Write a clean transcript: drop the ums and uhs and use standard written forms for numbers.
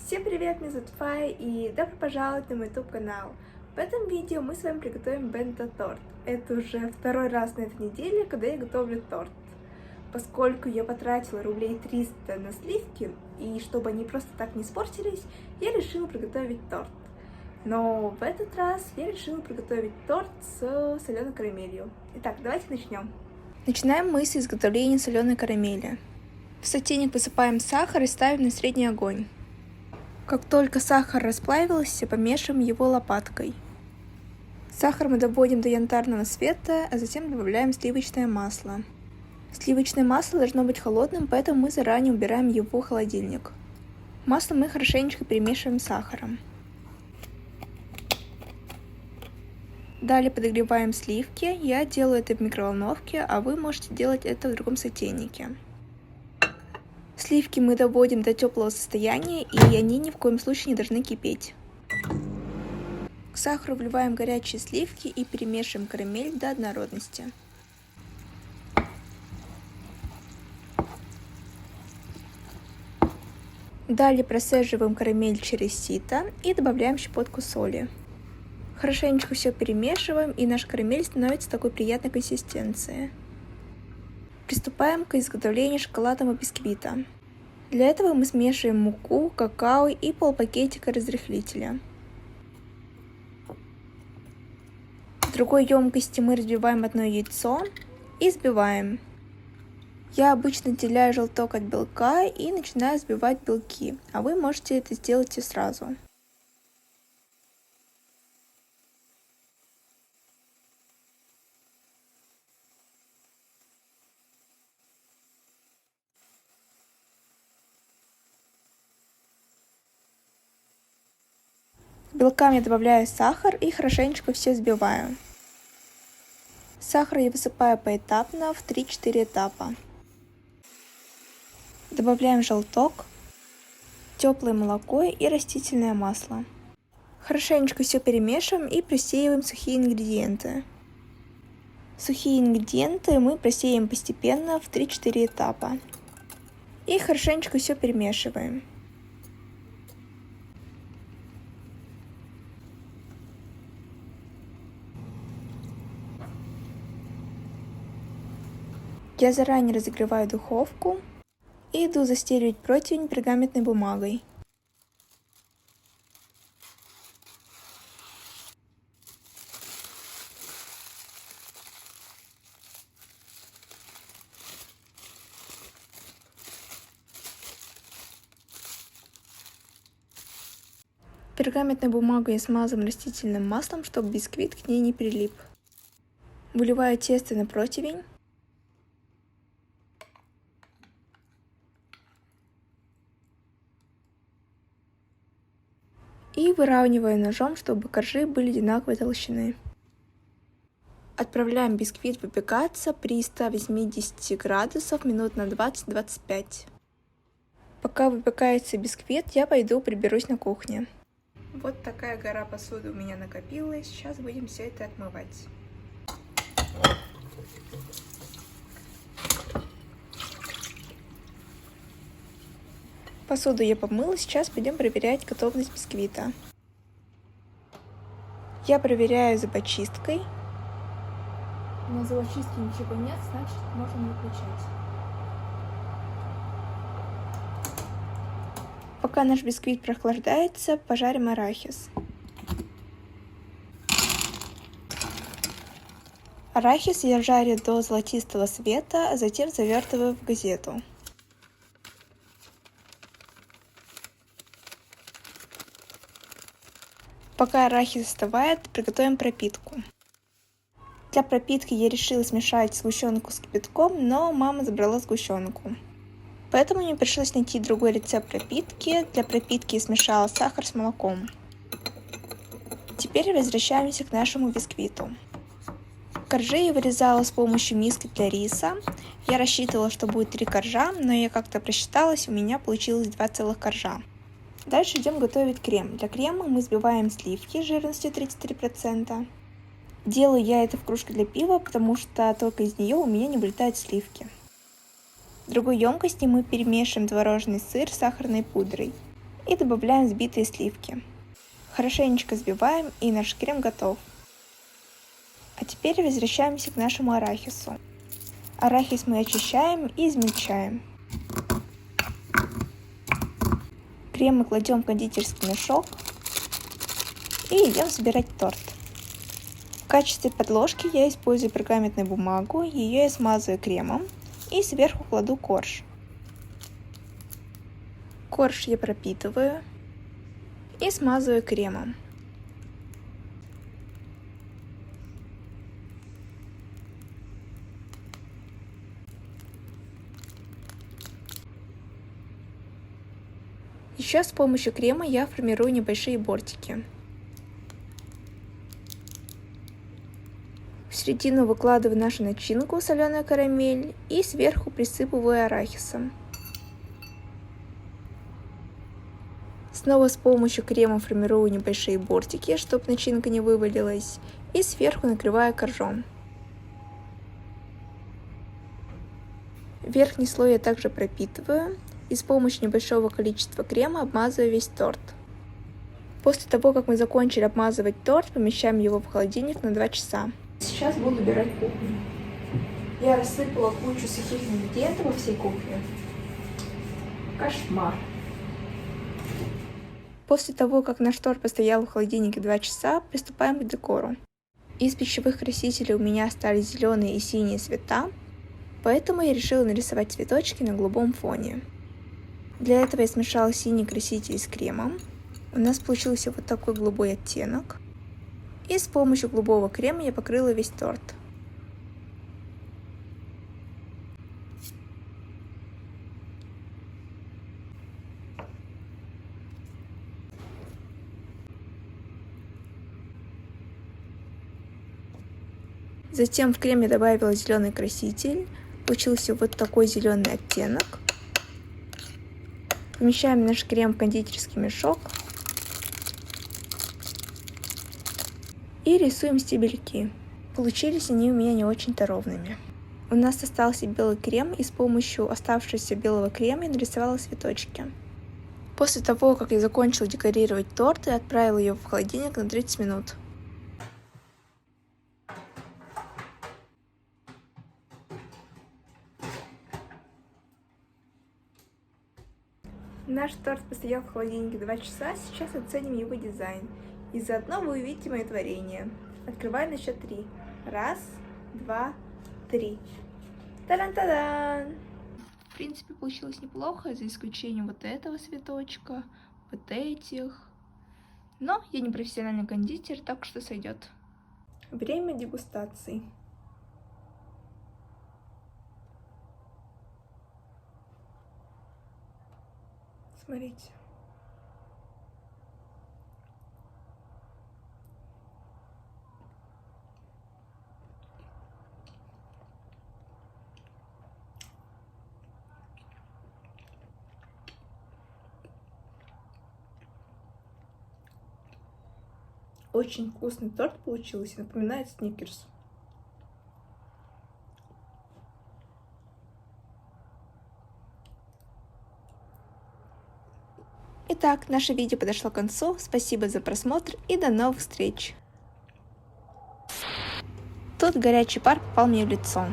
Всем привет, меня зовут Фая и добро пожаловать на мой YouTube канал. В этом видео мы с вами приготовим бенто-торт. Это уже второй раз на этой неделе, когда я готовлю торт. Поскольку я потратила рублей 300 на сливки, и чтобы они просто так не испортились, я решила приготовить торт. Но в этот раз я решила приготовить торт с соленой карамелью. Итак, давайте начнем. Начинаем мы с изготовления соленой карамели. В сотейник высыпаем сахар и ставим на средний огонь. Как только сахар расплавился, помешиваем его лопаткой. Сахар мы доводим до янтарного цвета, а затем добавляем сливочное масло. Сливочное масло должно быть холодным, поэтому мы заранее убираем его в холодильник. Масло мы хорошенечко перемешиваем с сахаром. Далее подогреваем сливки. Я делаю это в микроволновке, а вы можете делать это в другом сотейнике. Сливки мы доводим до теплого состояния, и они ни в коем случае не должны кипеть. К сахару вливаем горячие сливки и перемешиваем карамель до однородности. Далее процеживаем карамель через сито и добавляем щепотку соли. Хорошенечко все перемешиваем, и наша карамель становится такой приятной консистенции. Приступаем к изготовлению шоколадного бисквита. Для этого мы смешиваем муку, какао и полпакетика разрыхлителя. В другой емкости мы разбиваем одно яйцо и взбиваем. Я обычно отделяю желток от белка и начинаю взбивать белки, а вы можете это сделать и сразу. К белкам я добавляю сахар и хорошенечко все взбиваю. Сахар я высыпаю поэтапно в 3-4 этапа. Добавляем желток, теплое молоко и растительное масло. Хорошенечко все перемешиваем и просеиваем сухие ингредиенты. Сухие ингредиенты мы просеем постепенно в 3-4 этапа. И хорошенечко все перемешиваем. Я заранее разогреваю духовку и иду застеливать противень пергаментной бумагой. Пергаментной бумагой я смазываю растительным маслом, чтобы бисквит к ней не прилип. Выливаю тесто на противень. И выравниваю ножом, чтобы коржи были одинаковой толщины. Отправляем бисквит выпекаться при 180 градусах минут на 20-25. Пока выпекается бисквит, я пойду приберусь на кухне. Вот такая гора посуды у меня накопилась. Сейчас будем все это отмывать. Посуду я помыла, сейчас пойдем проверять готовность бисквита. Я проверяю зубочисткой. На зубочистке ничего нет, значит можно выключать. Пока наш бисквит прохлаждается, пожарим арахис. Арахис я жарю до золотистого цвета, а затем завертываю в газету. Пока арахис остывает, приготовим пропитку. Для пропитки я решила смешать сгущенку с кипятком, но мама забрала сгущенку. Поэтому мне пришлось найти другой рецепт пропитки. Для пропитки я смешала сахар с молоком. Теперь возвращаемся к нашему бисквиту. Коржи я вырезала с помощью миски для риса. Я рассчитывала, что будет 3 коржа, но я как-то просчиталась, у меня получилось 2 целых коржа. Дальше идем готовить крем. Для крема мы взбиваем сливки жирностью 33%. Делаю я это в кружке для пива, потому что только из нее у меня не вылетают сливки. В другой емкости мы перемешиваем творожный сыр с сахарной пудрой. И добавляем взбитые сливки. Хорошенечко взбиваем, и наш крем готов. А теперь возвращаемся к нашему арахису. Арахис мы очищаем и измельчаем. Крем мы кладем в кондитерский мешок и идем собирать торт. В качестве подложки я использую пергаментную бумагу, ее я смазываю кремом и сверху кладу корж. Корж я пропитываю и смазываю кремом. Еще с помощью крема я формирую небольшие бортики. В середину выкладываю нашу начинку, соленую карамель, и сверху присыпываю арахисом. Снова с помощью крема формирую небольшие бортики, чтобы начинка не вывалилась, и сверху накрываю коржом. Верхний слой я также пропитываю и с помощью небольшого количества крема обмазываю весь торт. После того, как мы закончили обмазывать торт, помещаем его в холодильник на 2 часа. Сейчас буду убирать кухню. Я рассыпала кучу сухих ингредиентов во всей кухне. Кошмар. После того, как наш торт постоял в холодильнике 2 часа, приступаем к декору. Из пищевых красителей у меня остались зеленые и синие цвета, поэтому я решила нарисовать цветочки на голубом фоне. Для этого я смешала синий краситель с кремом. У нас получился вот такой голубой оттенок. И с помощью голубого крема я покрыла весь торт. Затем в крем я добавила зеленый краситель. Получился вот такой зеленый оттенок. Помещаем наш крем в кондитерский мешок. И рисуем стебельки. Получились они у меня не очень-то ровными. У нас остался белый крем, и с помощью оставшегося белого крема я нарисовала цветочки. После того, как я закончила декорировать торт, я отправила ее в холодильник на 30 минут. Наш торт постоял в холодильнике 2 часа, сейчас оценим его дизайн. И заодно вы увидите мое творение. Открываю на счет 3. 1, 2, 3. Таран-тадан! В принципе, получилось неплохо, за исключением вот этого цветочка, вот этих. Но я не профессиональный кондитер, так что сойдет. Время дегустации. Смотрите. Очень вкусный торт получился, напоминает сникерс. Итак, наше видео подошло к концу. Спасибо за просмотр и до новых встреч. Тут горячий пар попал мне в лицо.